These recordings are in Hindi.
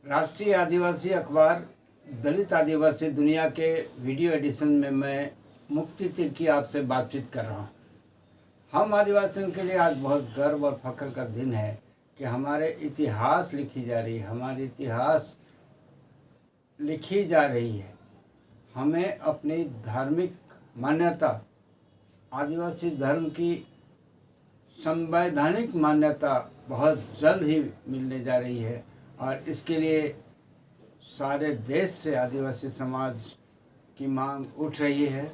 राष्ट्रीय आदिवासी अखबार दलित आदिवासी दुनिया के वीडियो एडिशन में मैं मुक्ति तिर्की आपसे बातचीत कर रहा हूँ। हम आदिवासियों के लिए आज बहुत गर्व और फख्र का दिन है कि हमारे इतिहास लिखी जा रही है, हमारी इतिहास लिखी जा रही है। हमें अपनी धार्मिक मान्यता, आदिवासी धर्म की संवैधानिक मान्यता बहुत जल्द ही मिलने जा रही है और इसके लिए सारे देश से आदिवासी समाज की मांग उठ रही है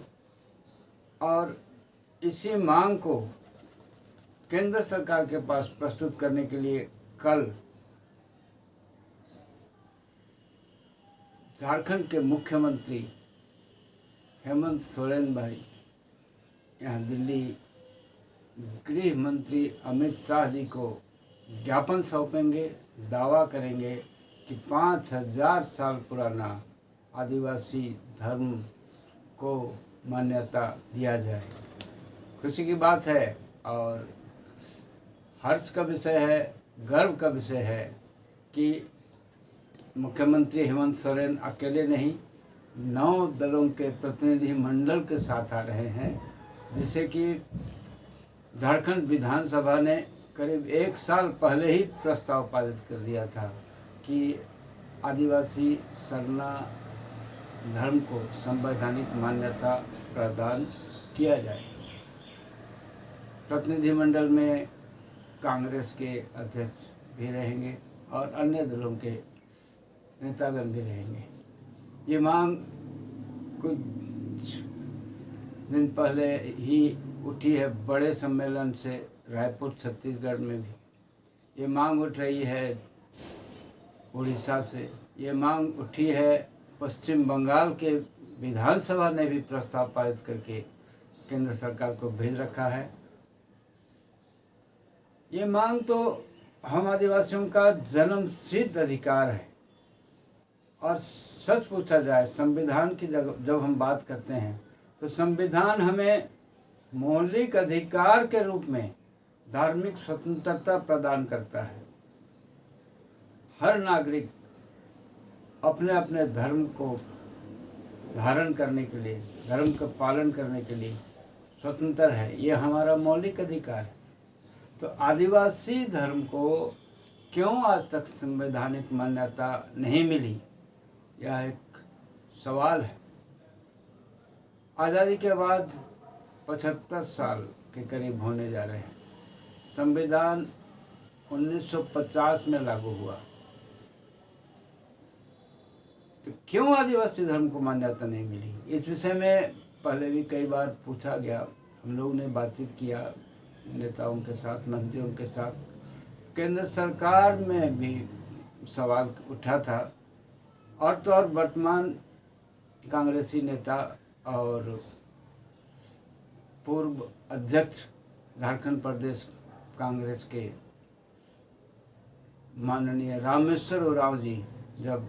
और इसी मांग को केंद्र सरकार के पास प्रस्तुत करने के लिए कल झारखंड के मुख्यमंत्री हेमंत सोरेन भाई यहाँ दिल्ली गृह मंत्री अमित शाह जी को ज्ञापन सौंपेंगे, दावा करेंगे कि 5000 साल पुराना आदिवासी धर्म को मान्यता दिया जाए। खुशी की बात है और हर्ष का विषय है, गर्व का विषय है कि मुख्यमंत्री हेमंत सोरेन अकेले नहीं, 9 दलों के प्रतिनिधि मंडल के साथ आ रहे हैं, जिसे कि झारखंड विधानसभा ने करीब 1 साल पहले ही प्रस्ताव पारित कर दिया था कि आदिवासी सरना धर्म को संवैधानिक मान्यता प्रदान किया जाए। प्रतिनिधिमंडल में कांग्रेस के अध्यक्ष भी रहेंगे और अन्य दलों के नेतागण भी रहेंगे। ये मांग कुछ दिन पहले ही उठी है बड़े सम्मेलन से रायपुर छत्तीसगढ़ में भी। ये मांग उठ रही है उड़ीसा से, ये मांग उठी है पश्चिम बंगाल के विधानसभा ने भी प्रस्ताव पारित करके केंद्र सरकार को भेज रखा है। ये मांग तो हम आदिवासियों का जन्म सिद्ध अधिकार है और सच पूछा जाए संविधान की जब हम बात करते हैं तो संविधान हमें मौलिक अधिकार के रूप में धार्मिक स्वतंत्रता प्रदान करता है। हर नागरिक अपने अपने धर्म को धारण करने के लिए, धर्म का पालन करने के लिए स्वतंत्र है, ये हमारा मौलिक अधिकार है। तो आदिवासी धर्म को क्यों आज तक संवैधानिक मान्यता नहीं मिली, यह एक सवाल है। आज़ादी के बाद 75 साल के करीब होने जा रहे हैं। संविधान 1950 में लागू हुआ, तो क्यों आदिवासी धर्म को मान्यता नहीं मिली? इस विषय में पहले भी कई बार पूछा गया, हम लोग ने बातचीत किया नेताओं के साथ, मंत्रियों के साथ, केंद्र सरकार में भी सवाल उठा था और तो और वर्तमान कांग्रेसी नेता और पूर्व अध्यक्ष झारखंड प्रदेश कांग्रेस के माननीय रामेश्वर उरांव जी जब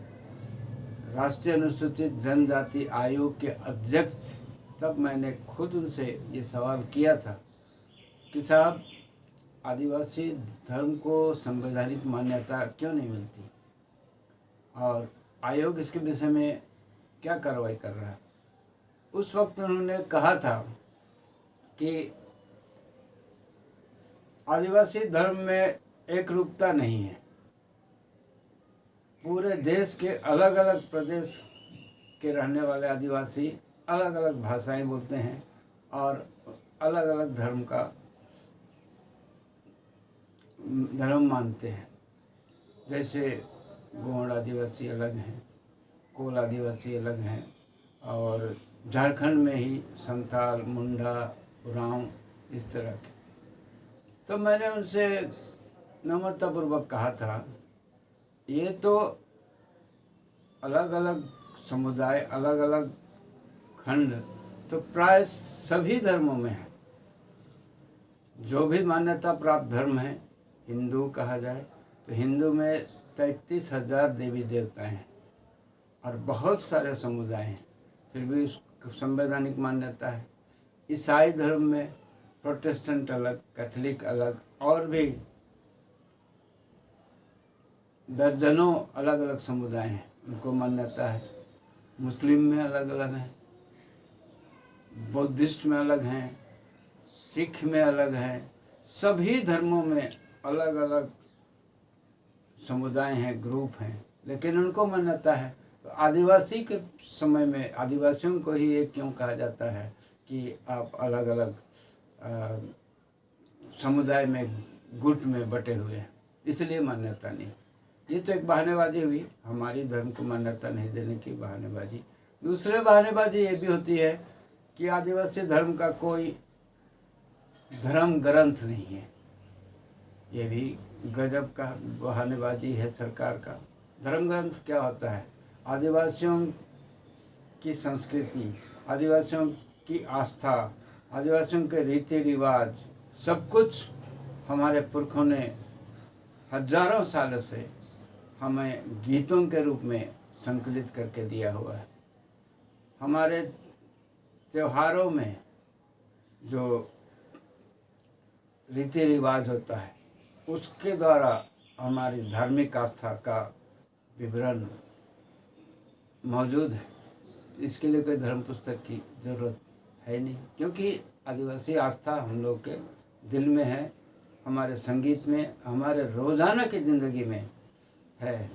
राष्ट्रीय अनुसूचित जनजाति आयोग के अध्यक्ष थे, तब मैंने खुद उनसे ये सवाल किया था कि साहब आदिवासी धर्म को संवैधानिक मान्यता क्यों नहीं मिलती और आयोग इसके विषय में क्या कार्रवाई कर रहा है। उस वक्त उन्होंने कहा था कि आदिवासी धर्म में एक रूपता नहीं है, पूरे देश के अलग अलग प्रदेश के रहने वाले आदिवासी अलग अलग भाषाएं बोलते हैं और अलग अलग धर्म मानते हैं। जैसे गोंड आदिवासी अलग हैं, कोल आदिवासी अलग हैं और झारखंड में ही संथाल, मुंडा, उरांव इस तरह के। तो मैंने उनसे नम्रतापूर्वक कहा था, ये तो अलग अलग समुदाय, अलग अलग खंड तो प्राय सभी धर्मों में है। जो भी मान्यता प्राप्त धर्म है, हिंदू कहा जाए तो हिंदू में 33,000 देवी देवता हैं और बहुत सारे समुदाय हैं, फिर भी संवैधानिक मान्यता है। ईसाई धर्म में प्रोटेस्टेंट अलग, कैथोलिक अलग और भी दर्जनों अलग अलग समुदाय हैं, उनको मान्यता है। मुस्लिम में अलग अलग हैं, बौद्धिस्ट में अलग हैं, सिख में अलग हैं, सभी धर्मों में अलग अलग समुदाय हैं, ग्रुप हैं, लेकिन उनको मान्यता है। तो आदिवासी के समय में आदिवासियों को ही एक क्यों कहा जाता है कि आप अलग अलग समुदाय में गुट में बटे हुए हैं, इसलिए मान्यता नहीं। ये तो एक बहानेबाजी हुई, हमारी धर्म को मान्यता नहीं देने की बहानेबाजी। दूसरे बहानेबाजी ये भी होती है कि आदिवासी धर्म का कोई धर्म ग्रंथ नहीं है। ये भी गजब का बहानेबाजी है सरकार का। धर्म ग्रंथ क्या होता है? आदिवासियों की संस्कृति, आदिवासियों की आस्था, आदिवासियों के रीति रिवाज, सब कुछ हमारे पुरखों ने हजारों सालों से हमें गीतों के रूप में संकलित करके दिया हुआ है। हमारे त्योहारों में जो रीति रिवाज होता है उसके द्वारा हमारी धार्मिक आस्था का विवरण मौजूद है। इसके लिए कोई धर्म पुस्तक की ज़रूरत है नहीं, क्योंकि आदिवासी आस्था हम लोग के दिल में है, हमारे संगीत में, हमारे रोज़ाना की ज़िंदगी में है,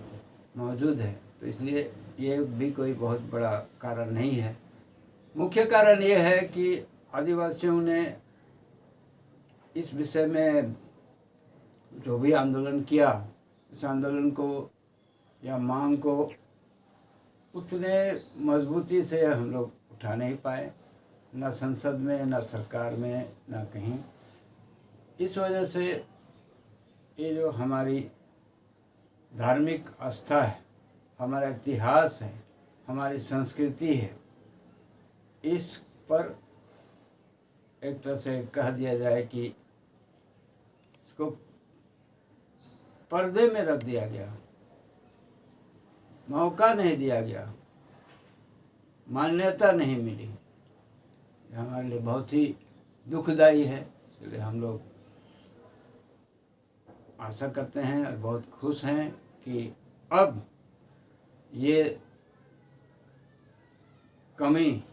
मौजूद है। तो इसलिए ये भी कोई बहुत बड़ा कारण नहीं है। मुख्य कारण ये है कि आदिवासियों ने इस विषय में जो भी आंदोलन किया, इस आंदोलन को या मांग को उतने मजबूती से हम लोग उठा नहीं पाए, ना संसद में, ना सरकार में, ना कहीं। इस वजह से ये जो हमारी धार्मिक आस्था है, हमारा इतिहास है, हमारी संस्कृति है, इस पर एक तरह से कह दिया जाए कि इसको पर्दे में रख दिया गया, मौका नहीं दिया गया, मान्यता नहीं मिली। ये हमारे लिए बहुत ही दुखदायी है। इसलिए हम लोग आशा करते हैं और बहुत खुश हैं कि अब ये कमी